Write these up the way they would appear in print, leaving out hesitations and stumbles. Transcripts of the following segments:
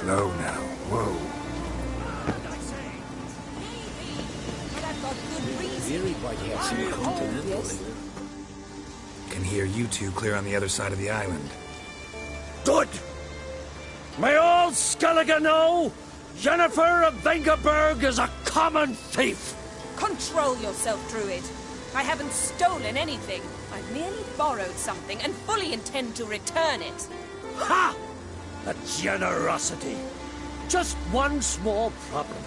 Slow now. Whoa. But I've got good reason. Really quite handsome continental Yes. leader. Can hear you two clear on the other side of the island. Good! May all Skellige know, Jennifer of Vengerberg is a common thief! Control yourself, Druid. I haven't stolen anything. I've merely borrowed something and fully intend to return it. Ha! The generosity. Just one small problem.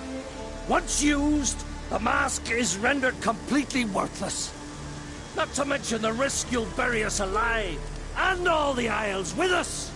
Once used, the mask is rendered completely worthless. Not to mention the risk you'll bury us alive, and all the Isles with us.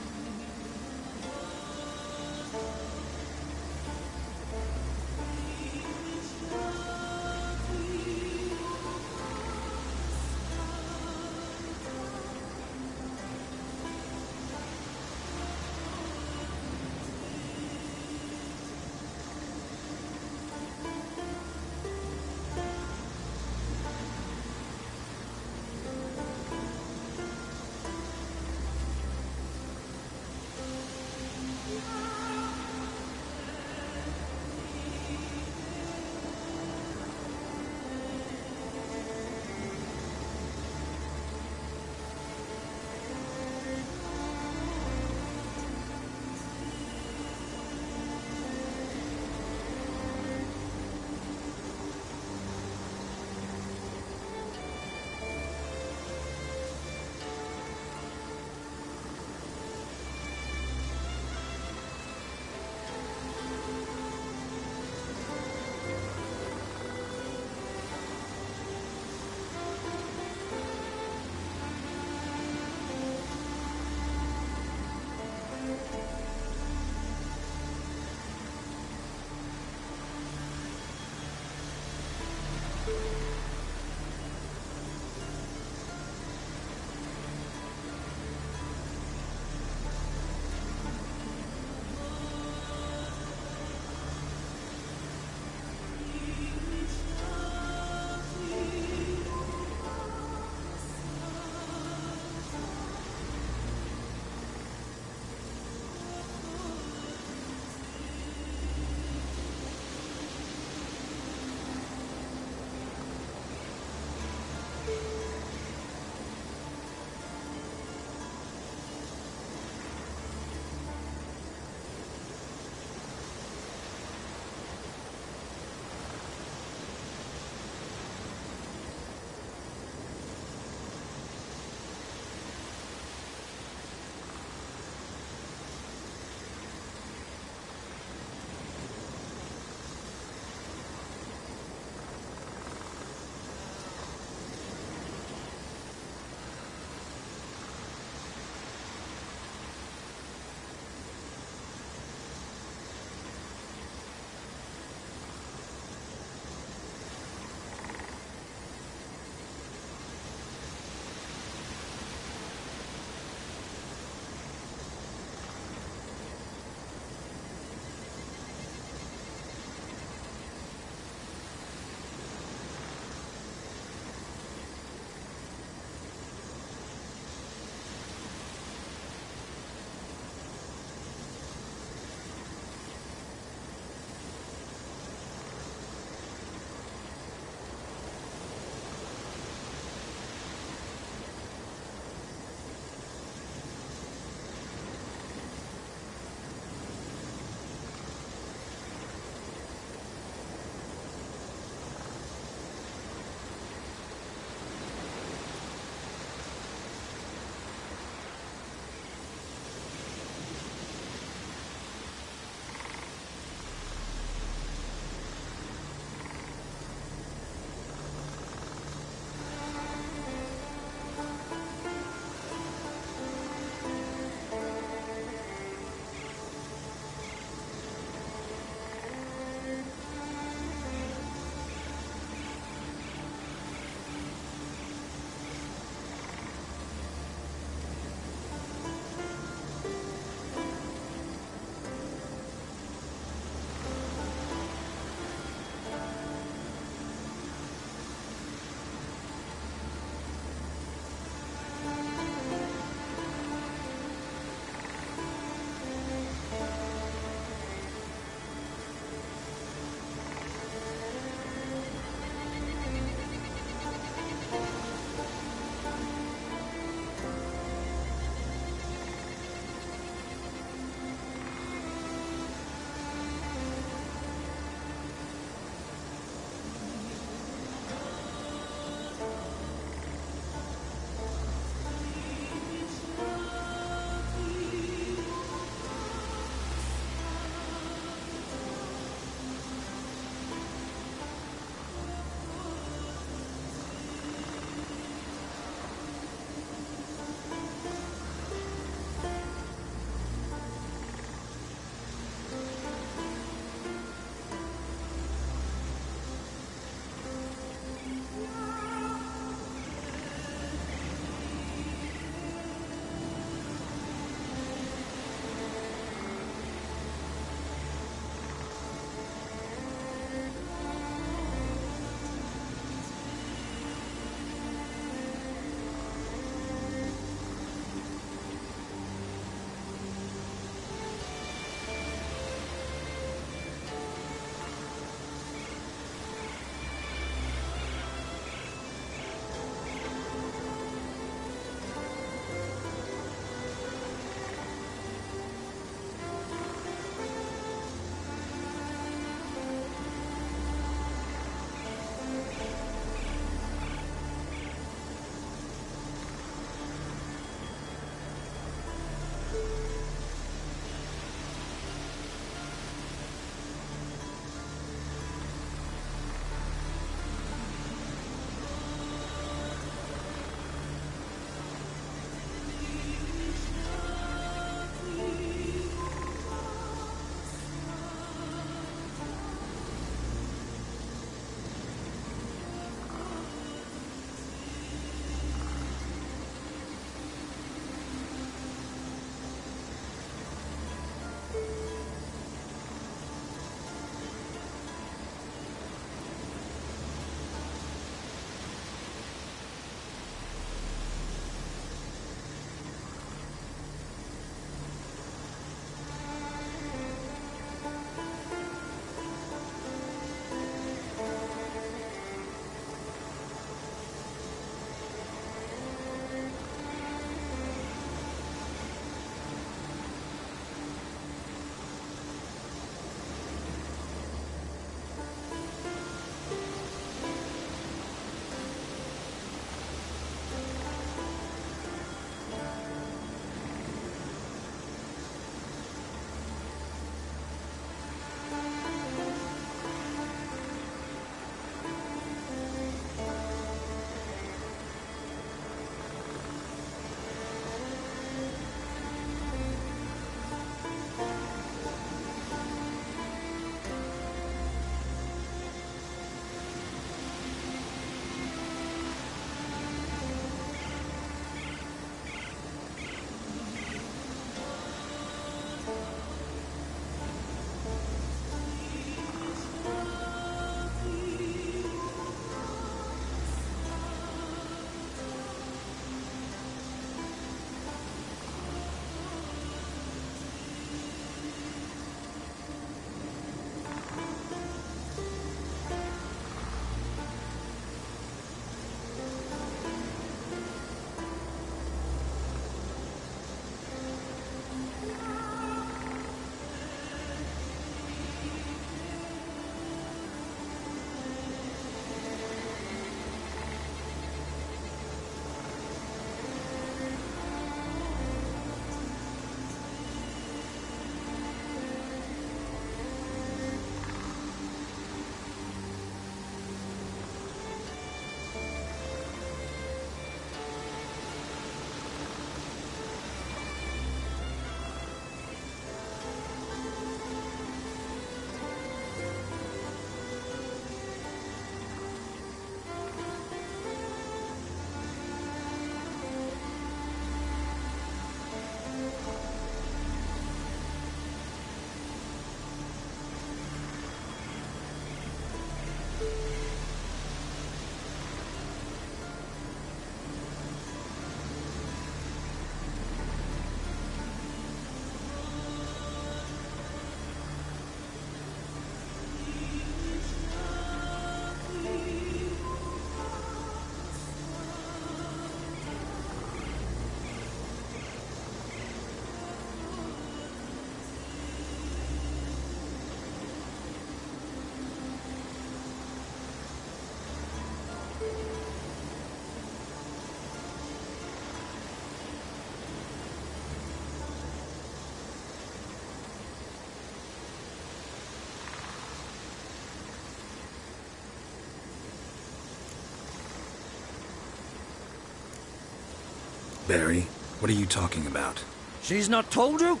Barry, what are you talking about? She's not told you?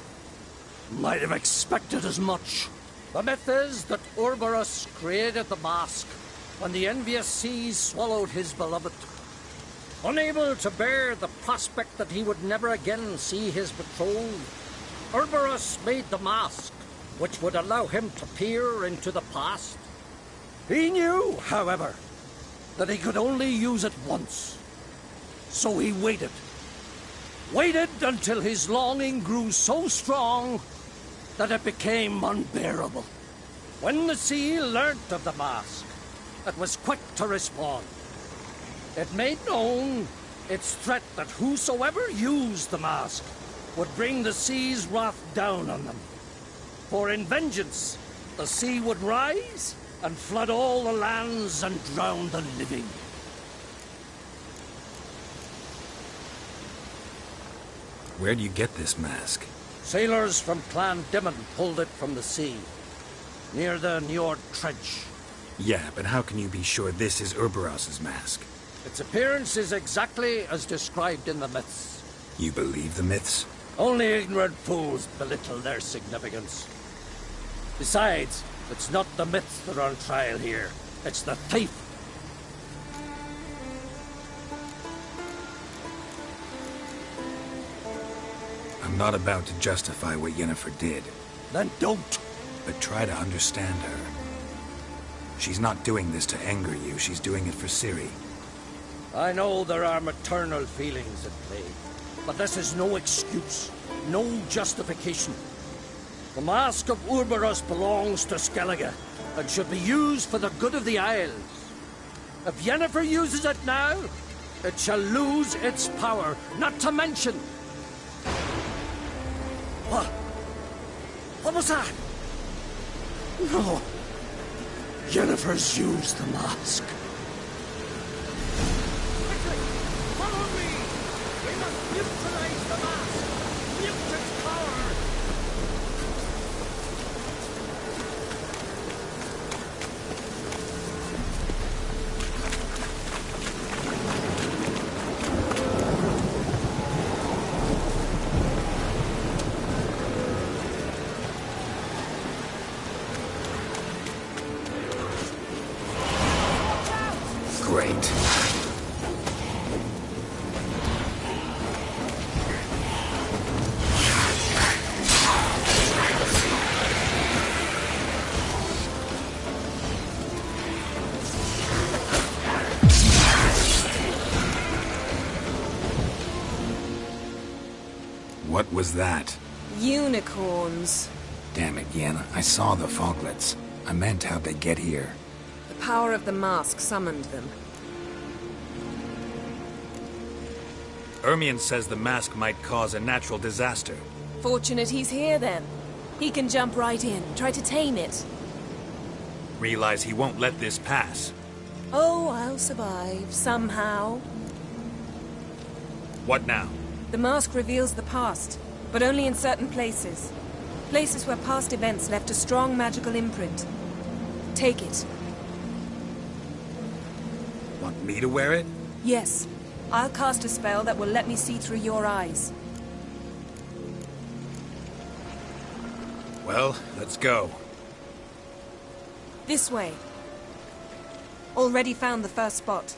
Might have expected as much. The myth is that Ouroboros created the mask when the envious seas swallowed his beloved. Unable to bear the prospect that he would never again see his betrothed, Ouroboros made the mask, which would allow him to peer into the past. He knew, however, that he could only use it once. So he waited. Waited until his longing grew so strong that it became unbearable. When the sea learnt of the mask, it was quick to respond. It made known its threat that whosoever used the mask would bring the sea's wrath down on them. For in vengeance, the sea would rise and flood all the lands and drown the living. Where do you get this mask? Sailors from Clan Dimon pulled it from the sea, near the Njord Trench. Yeah, but how can you be sure this is Ouroboros' mask? Its appearance is exactly as described in the myths. You believe the myths? Only ignorant fools belittle their significance. Besides, it's not the myths that are on trial here. It's the thief. I'm not about to justify what Yennefer did. Then don't. But try to understand her. She's not doing this to anger you, she's doing it for Ciri. I know there are maternal feelings at play, but this is no excuse, no justification. The Mask of Ouroboros belongs to Skellige, and should be used for the good of the Isles. If Yennefer uses it now, it shall lose its power, not to mention... What? What was that? No. Yennefer's used the mask. Quickly! Follow me! We must neutralize the mask! Mute its power! Great. What was that? Unicorns. Damn it, Yenna. I saw the foglets. I meant how'd they get here. The power of the mask summoned them. Ermion says the mask might cause a natural disaster. Fortunate he's here, then. He can jump right in, try to tame it. Realize he won't let this pass. Oh, I'll survive, somehow. What now? The mask reveals the past, but only in certain places. Places where past events left a strong magical imprint. Take it. Want me to wear it? Yes. I'll cast a spell that will let me see through your eyes. Well, let's go. This way. Already found the first spot.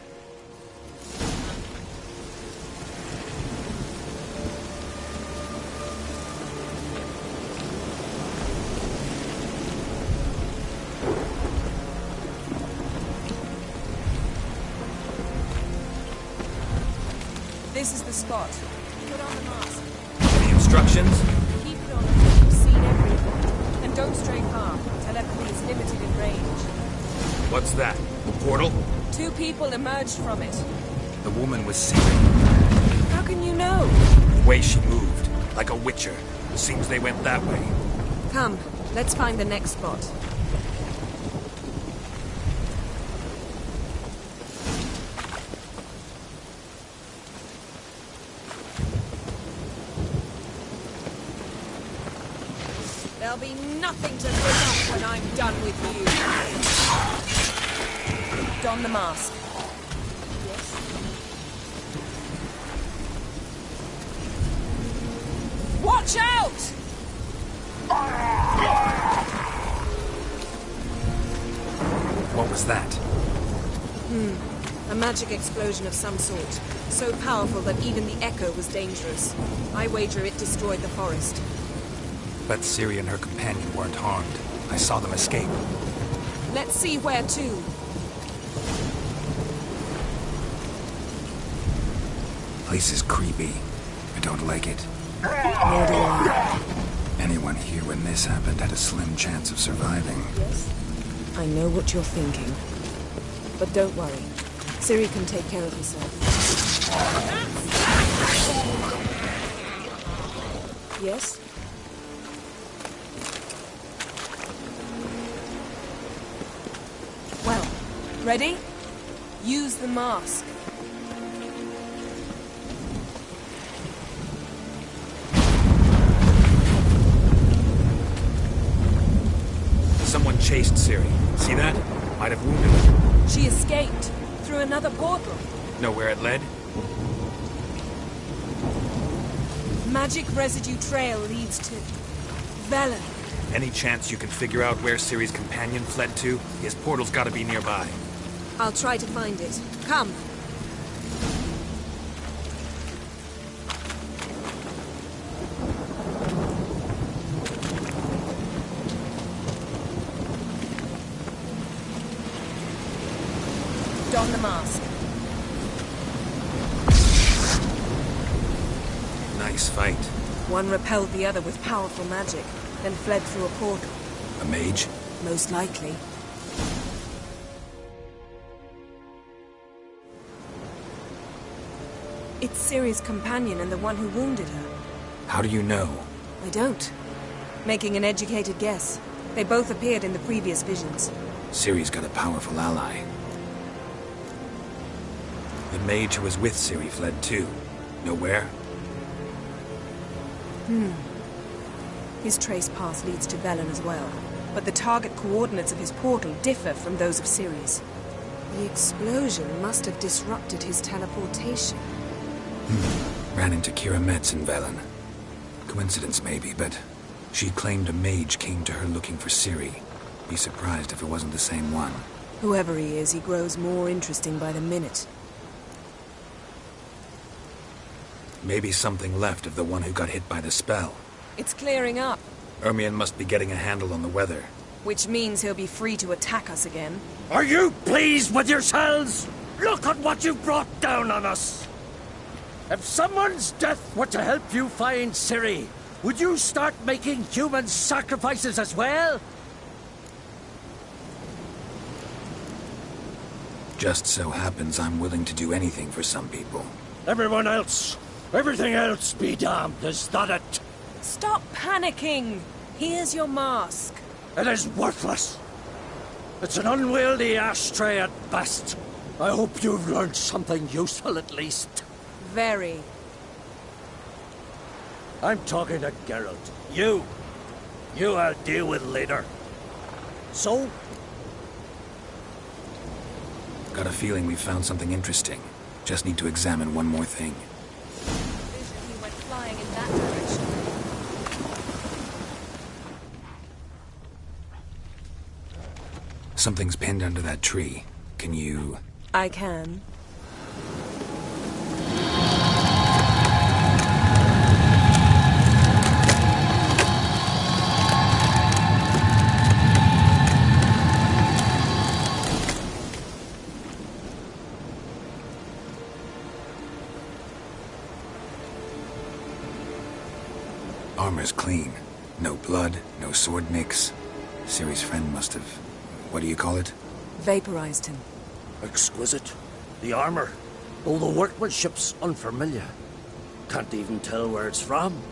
This is the spot. Put on the mask. The instructions? Keep it on until you've seen everything. And don't stray far. Telepathy is limited in range. What's that? The portal? 2 people emerged from it. The woman was Ciri. How can you know? The way she moved, like a witcher. Seems they went that way. Come, let's find the next spot. There'll be nothing to live up when I'm done with you. Don the mask. Yes. Watch out! What was that? A magic explosion of some sort. So powerful that even the echo was dangerous. I wager it destroyed the forest. But Ciri and her companion weren't harmed. I saw them escape. Let's see where to. Place is creepy. I don't like it. Nor do I. Anyone here when this happened had a slim chance of surviving. Yes? I know what you're thinking. But don't worry. Ciri can take care of herself. Yes? Well, ready? Use the mask. Someone chased Ciri. See that? Might have wounded her. She escaped through another portal. Know where it led? Magic residue trail leads to Velen. Any chance you can figure out where Ciri's companion fled to? His portal's gotta be nearby. I'll try to find it. Come. Don the mask. Nice fight. One repelled the other with powerful magic, then fled through a portal. A mage? Most likely. It's Ciri's companion and the one who wounded her. How do you know? I don't. Making an educated guess. They both appeared in the previous visions. Ciri's got a powerful ally. The mage who was with Ciri fled too. Know where? His trace path leads to Velen as well. But the target coordinates of his portal differ from those of Ciri's. The explosion must have disrupted his teleportation. Ran into Kira Metz in Velen. Coincidence maybe, but she claimed a mage came to her looking for Ciri. Be surprised if it wasn't the same one. Whoever he is, he grows more interesting by the minute. Maybe something left of the one who got hit by the spell. It's clearing up, Ermion must be getting a handle on the weather. which means he'll be free to attack us again. Are you pleased with yourselves? Look at what you brought down on us! If someone's death were to help you find Ciri, would you start making human sacrifices as well? Just so happens I'm willing to do anything for some people. Everyone else, everything else be damned, is that it? Stop panicking! Here's your mask. It is worthless. It's an unwieldy ashtray at best. I hope you've learned something useful at least. Very. I'm talking to Geralt. You I'll deal with later. So? Got a feeling we found something interesting. Just need to examine one more thing. He went flying in that direction. Something's pinned under that tree. Can you... I can. Armor's clean. No blood, no sword nicks. Ciri's friend must have... what do you call it? Vaporized him. Exquisite. The armor, though the workmanship's unfamiliar. Can't even tell where it's from.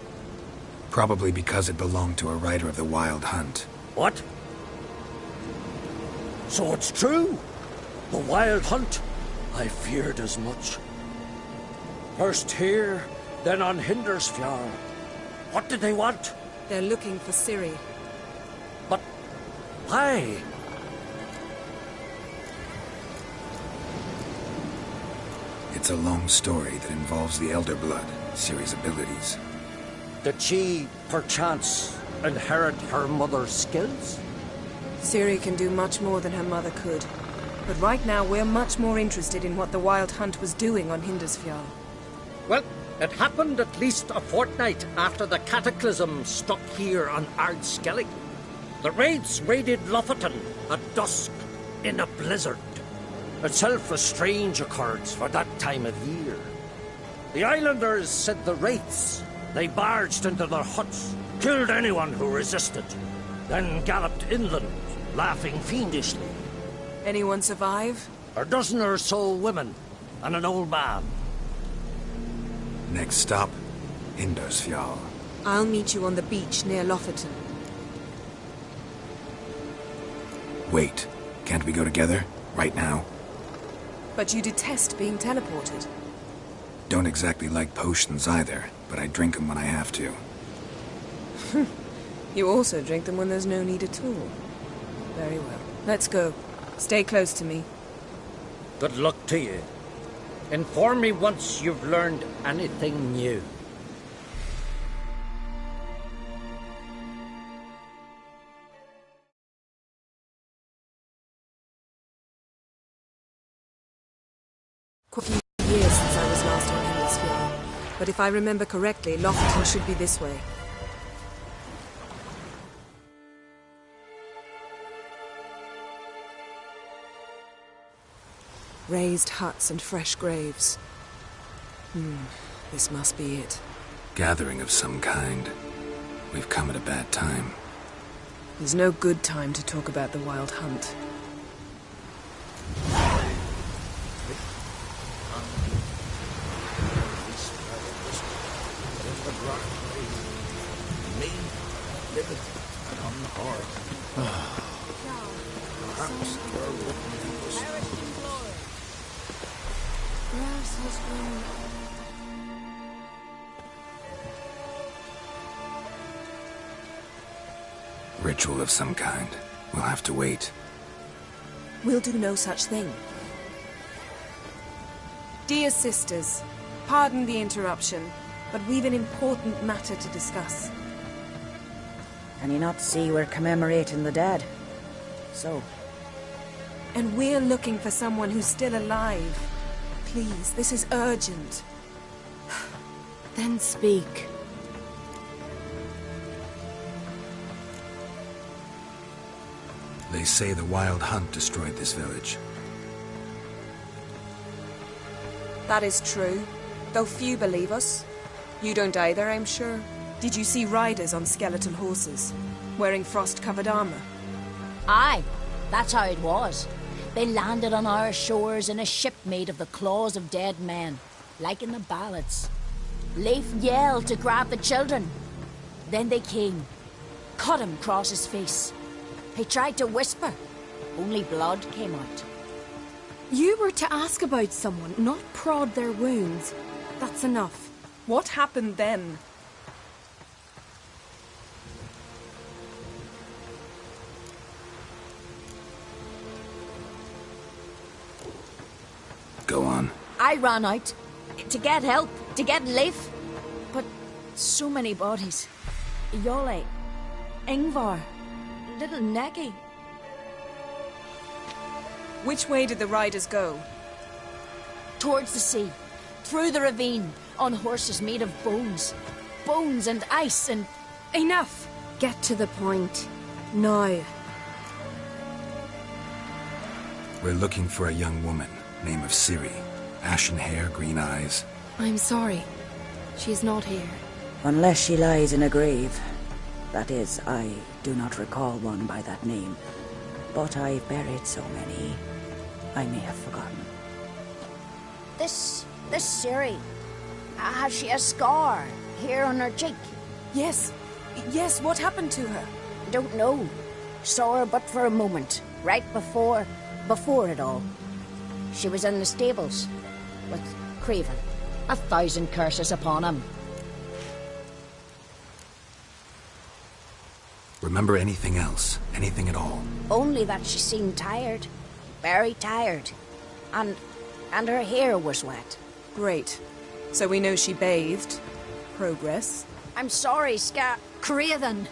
Probably because it belonged to a rider of the Wild Hunt. What? So it's true? The Wild Hunt? I feared as much. First here, then on Hindersfjord. What did they want? They're looking for Ciri. But why? It's a long story that involves the Elder Blood, Ciri's abilities. Did she, perchance, inherit her mother's skills? Ciri can do much more than her mother could. But right now, we're much more interested in what the Wild Hunt was doing on Hindarsfjall. Well, it happened at least a fortnight after the cataclysm struck here on Ardskellig. The raids raided Lofoten at dusk in a blizzard. Itself a strange occurrence for that time of year. The islanders said the wraiths. They barged into their huts, killed anyone who resisted, then galloped inland, laughing fiendishly. Anyone survive? A dozen or so women, and an old man. Next stop, Hindarsfjall. I'll meet you on the beach near Lofoten. Wait, can't we go together? Right now? But you detest being teleported. Don't exactly like potions either, but I drink them when I have to. You also drink them when there's no need at all. Very well. Let's go. Stay close to me. Good luck to you. Inform me once you've learned anything new. Quite a few years since I was last on Hindarsfjall. But if I remember correctly, Lofoten should be this way. Raised huts and fresh graves. This must be it. Gathering of some kind. We've come at a bad time. There's no good time to talk about the Wild Hunt. Ritual of some kind. We'll have to wait. We'll do no such thing. Dear sisters, pardon the interruption, but we've an important matter to discuss. Can you not see we're commemorating the dead? So? And we're looking for someone who's still alive. Please, this is urgent. Then speak. They say the Wild Hunt destroyed this village. That is true, though few believe us. You don't either, I'm sure. Did you see riders on skeletal horses, wearing frost-covered armor? Aye, that's how it was. They landed on our shores in a ship made of the claws of dead men, like in the ballads. Leif yelled to grab the children. Then they came, cut him across his face. He tried to whisper, only blood came out. You were to ask about someone, not prod their wounds. That's enough. What happened then? Go on. I ran out to get help, to get Leif. But so many bodies. Yolle, Ingvar, little Necky. Which way did the riders go? Towards the sea, through the ravine, on horses made of bones. Bones and ice and... Enough! Get to the point. Now. We're looking for a young woman, name of Ciri. Ashen hair, green eyes. I'm sorry. She's not here. Unless she lies in a grave. That is, I do not recall one by that name. But I've buried so many, I may have forgotten. This Ciri, has she a scar here on her cheek? Yes, what happened to her? Don't know. Saw her but for a moment, right before it all. She was in the stables with Craven. 1,000 curses upon him. Remember anything else? Anything at all? Only that she seemed tired. Very tired. And her hair was wet. Great. So we know she bathed. Progress. I'm sorry, Craven!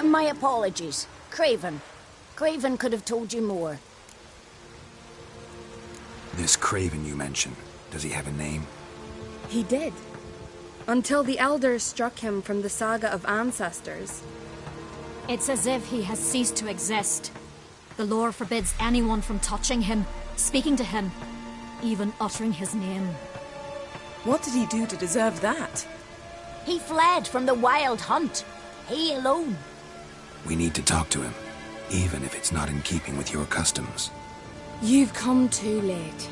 My apologies. Craven. Craven could have told you more. This Craven you mentioned, does he have a name? He did. Until the elders struck him from the saga of ancestors. It's as if he has ceased to exist. The lore forbids anyone from touching him, speaking to him, even uttering his name. What did he do to deserve that? He fled from the wild hunt. He alone. We need to talk to him, even if it's not in keeping with your customs. You've come too late.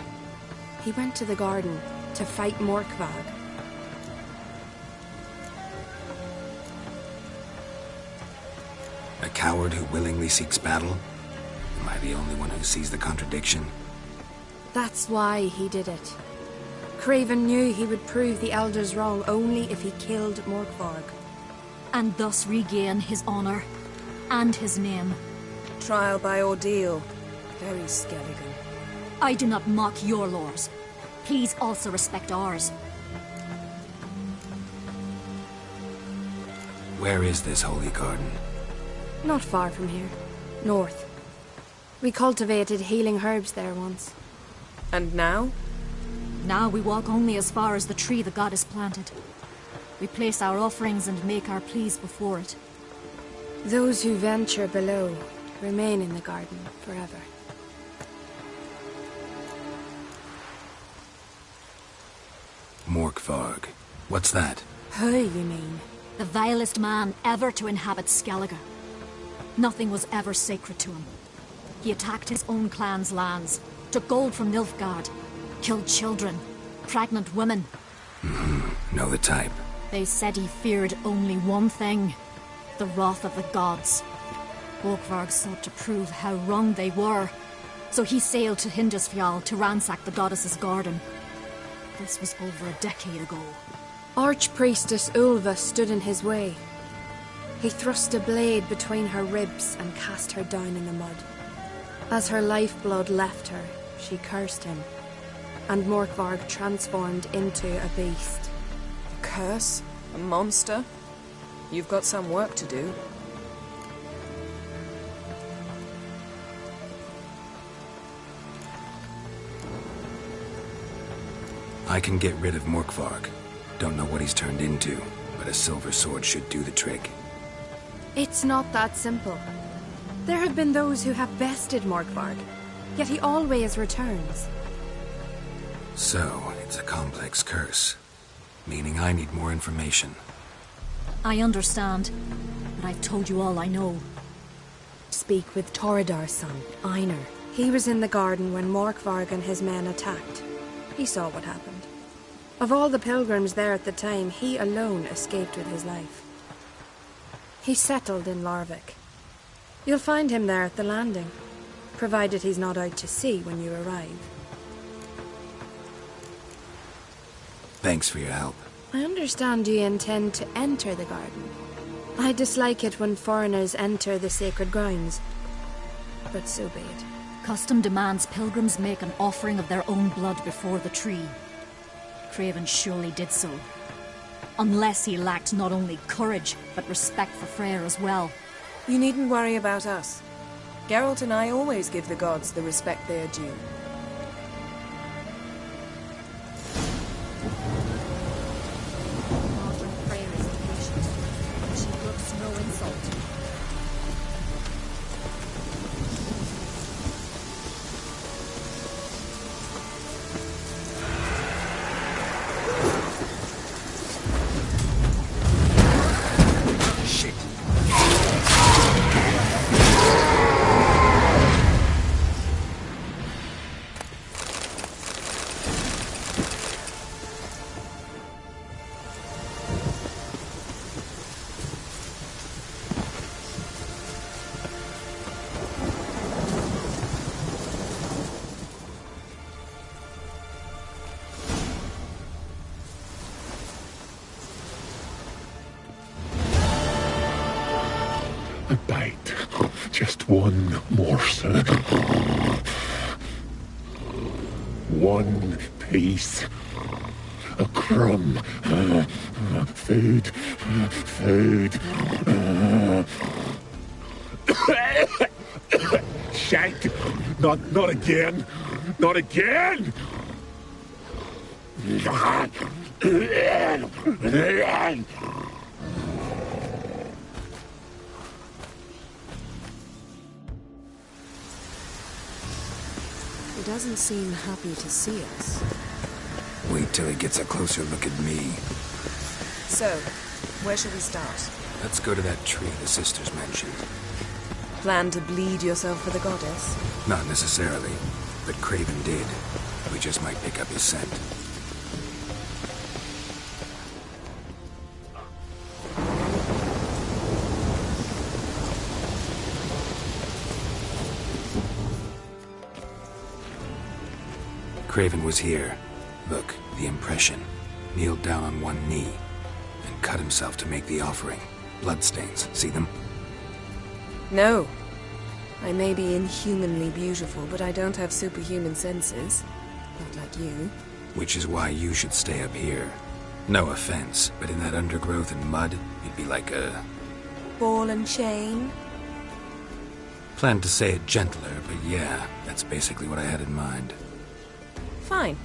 He went to the garden to fight Morkvag. A coward who willingly seeks battle? Am I the only one who sees the contradiction? That's why he did it. Craven knew he would prove the elders wrong only if he killed Morkvarg. And thus regain his honor and his name. Trial by ordeal. Very Skelligan. I do not mock your laws. Please also respect ours. Where is this holy garden? Not far from here. North. We cultivated healing herbs there once. And now? Now we walk only as far as the tree the goddess planted. We place our offerings and make our pleas before it. Those who venture below remain in the garden forever. Morkvarg. What's that? Who, you mean? The vilest man ever to inhabit Skellige. Nothing was ever sacred to him. He attacked his own clan's lands, took gold from Nilfgaard, killed children, pregnant women. Know the type. They said he feared only one thing, the wrath of the gods. Morkvarg sought to prove how wrong they were, so he sailed to Hindisfjall to ransack the goddess's garden. This was over a decade ago. Archpriestess Ulva stood in his way. He thrust a blade between her ribs and cast her down in the mud. As her lifeblood left her, she cursed him, and Morkvarg transformed into a beast. A curse? A monster? You've got some work to do. I can get rid of Morkvarg. Don't know what he's turned into, but a silver sword should do the trick. It's not that simple. There have been those who have bested Morkvarg, yet he always returns. So, it's a complex curse. Meaning I need more information. I understand, but I've told you all I know. Speak with Toradar's son, Einar. He was in the garden when Morkvarg and his men attacked. He saw what happened. Of all the pilgrims there at the time, he alone escaped with his life. He settled in Larvik. You'll find him there at the landing, provided he's not out to sea when you arrive. Thanks for your help. I understand you intend to enter the garden. I dislike it when foreigners enter the sacred grounds, but so be it. Custom demands pilgrims make an offering of their own blood before the tree. Craven surely did so. Unless he lacked not only courage, but respect for Freyr as well. You needn't worry about us. Geralt and I always give the gods the respect they are due. Modern Freyr is patient, and she brooks no insult. A bite. Just one morsel. One piece. A crumb. Food. Food. Shite! Not again! Not again! He doesn't seem happy to see us. Wait till he gets a closer look at me. So, where shall we start? Let's go to that tree the sisters mentioned. Plan to bleed yourself for the goddess? Not necessarily, but Craven did. We just might pick up his scent. Craven was here. Look, the impression. Kneeled down on one knee and cut himself to make the offering. Bloodstains, see them? No. I may be inhumanly beautiful, but I don't have superhuman senses. Not like you. Which is why you should stay up here. No offense, but in that undergrowth and mud, you'd be like a... Ball and chain? Planned to say it gentler, but yeah, that's basically what I had in mind. Fine.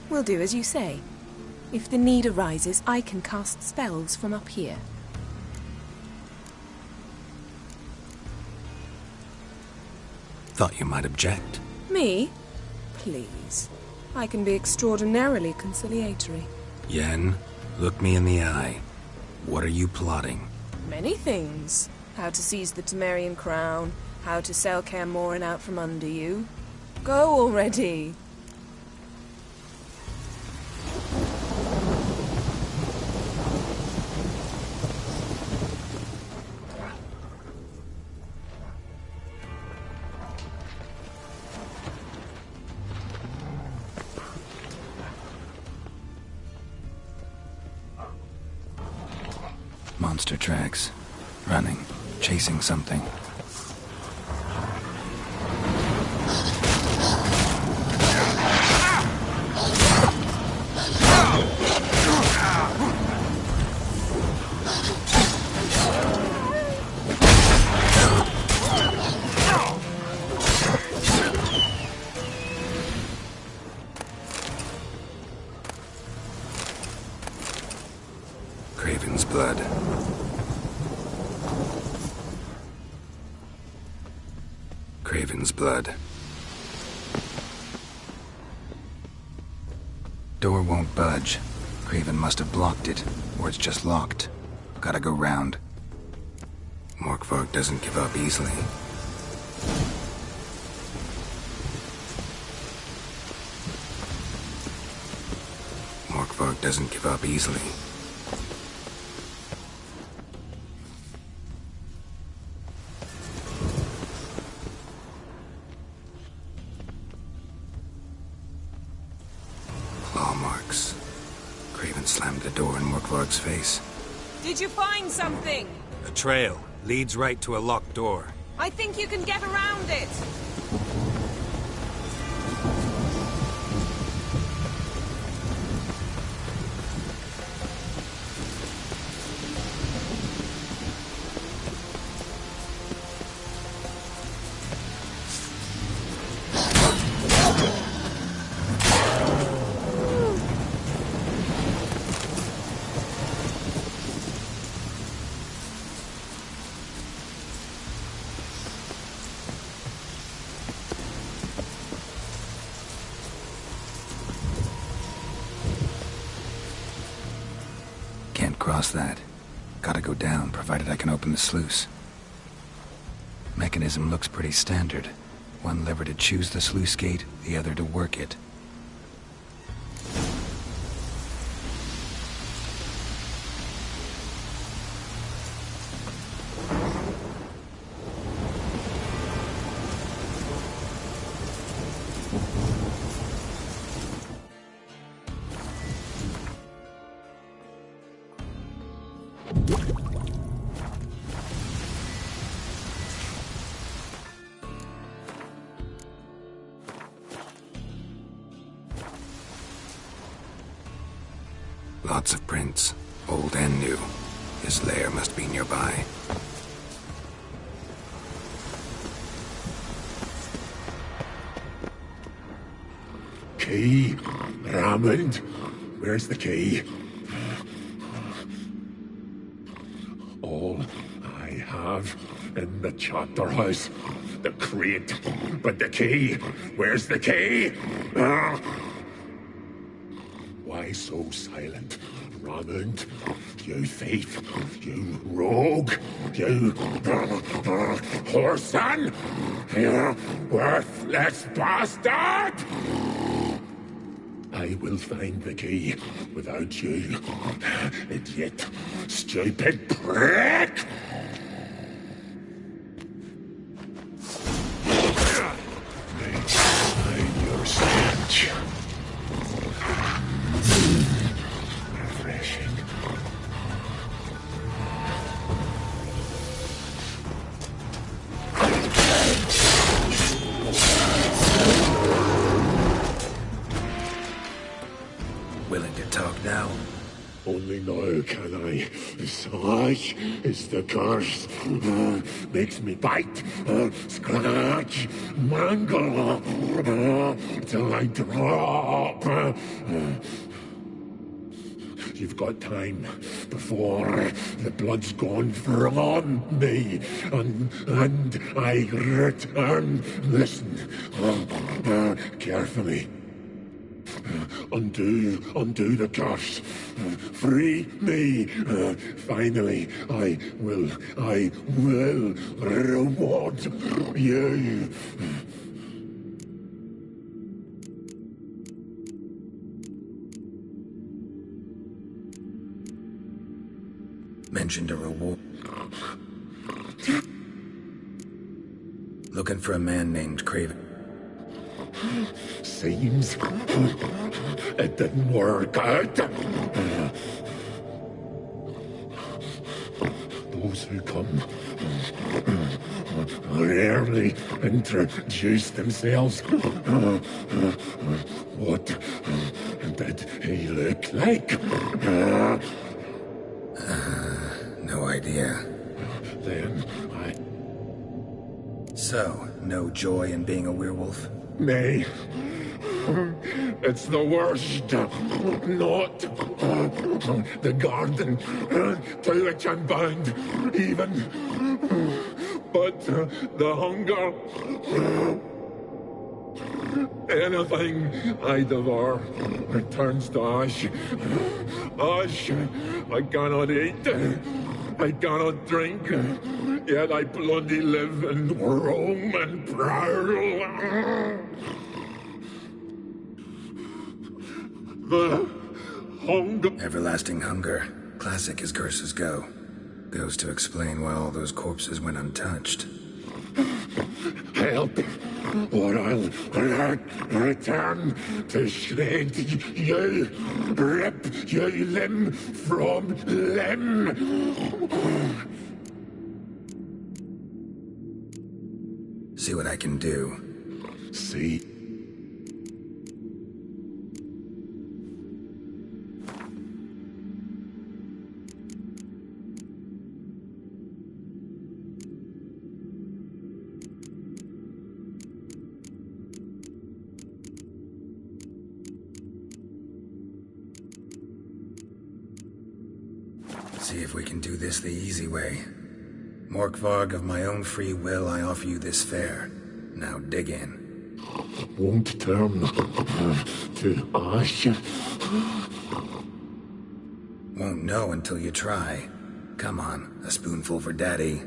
We'll do as you say. If the need arises, I can cast spells from up here. Thought you might object. Me? Please. I can be extraordinarily conciliatory. Yen, look me in the eye. What are you plotting? Many things. How to seize the Temerian crown, how to sell Kaer Morhen out from under you. Go already! Monster tracks. Running. Chasing something. Craven's blood. Craven's blood. Door won't budge. Craven must have blocked it, or it's just locked. Gotta go round. Morkvarg doesn't give up easily. Morkvarg doesn't give up easily. Claw marks. Craven slammed the door in Morkvarg's face. Did you find something? A trail leads right to a locked door. I think you can get around it. Can't cross that. Gotta go down, provided I can open the sluice. Mechanism looks pretty standard. One lever to choose the sluice gate, the other to work it. Lots of prints, old and new. His lair must be nearby. Key, Raymond. Where's the key? All I have in the chapter house, the crate, but the key. Where's the key? Why so silent, Raymond? You thief, you rogue, you whoreson, you worthless bastard! I will find the key without you, idiot, stupid prick! Find your stench. Refreshing. Willing to talk now? Only now can I. Such is the curse. Makes me bite, scratch, mangle, till I drop. You've got time before the blood's gone from me, and I return. Listen, carefully. Undo the curse. Free me. Finally, I will reward you. Mentioned a reward. Looking for a man named Craven. Seems it didn't work out. Those who come rarely introduce themselves. What did he look like? No idea. Then So, no joy in being a werewolf? Nay. It's the worst. Not the garden to which I'm bound, even. But the hunger. Anything I devour returns to ash. Ash I cannot eat. I cannot drink. Yet I bloody live and roam and prowl. The hunger. Everlasting hunger. Classic as curses go. Goes to explain why all those corpses went untouched. Help, or I'll return to shred you, rip you limb from limb. See what I can do. See. See if we can do this the easy way. Morkvarg, of my own free will, I offer you this fare. Now dig in. Won't turn to ash. Won't know until you try. Come on, a spoonful for Daddy.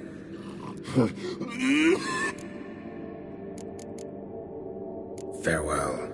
Farewell.